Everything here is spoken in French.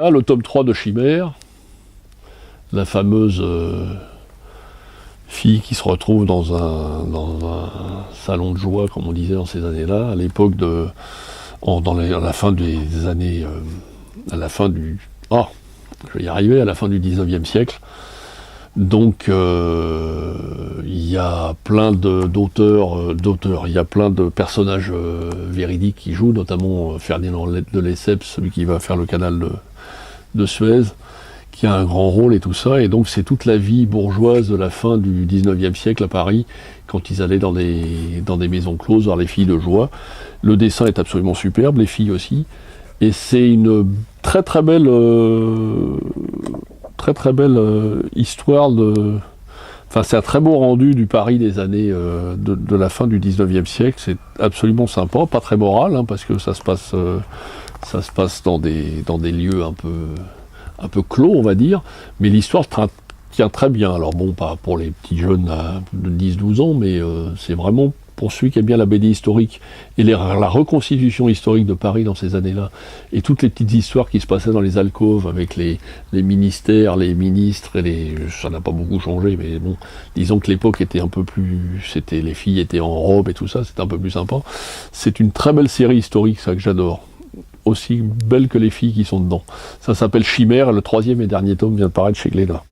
Ah, le tome 3 de Chimère, la fameuse fille qui se retrouve dans un salon de joie, comme on disait dans ces années-là, à l'époque à la fin des années, à la fin du, je vais y arriver, à la fin du 19e siècle. Donc il y a plein d'auteurs, il y a plein de personnages véridiques qui jouent, notamment Ferdinand de Lesseps, celui qui va faire le canal de Suez, qui a un grand rôle et tout ça, et donc c'est toute la vie bourgeoise de la fin du 19e siècle à Paris, quand ils allaient dans des maisons closes voir les filles de joie. Le dessin est absolument superbe, les filles aussi, et c'est une très très belle histoire de... Enfin, c'est un très beau rendu du Paris des années de la fin du 19e siècle, c'est absolument sympa, pas très moral, hein, parce que ça se passe dans des lieux un peu clos, on va dire, mais l'histoire tient très bien. Alors bon, pas pour les petits jeunes de 10-12 ans, mais c'est vraiment pour celui qui aime bien la BD historique et la reconstitution historique de Paris dans ces années-là, et toutes les petites histoires qui se passaient dans les alcôves avec les ministères, les ministres, ça n'a pas beaucoup changé, mais bon, disons que l'époque était un peu plus... les filles étaient en robe et tout ça, c'était un peu plus sympa. C'est une très belle série historique, ça, que j'adore. Aussi belle que les filles qui sont dedans. Ça s'appelle Chimère, et le 3e et dernier tome vient de paraître chez Glénat.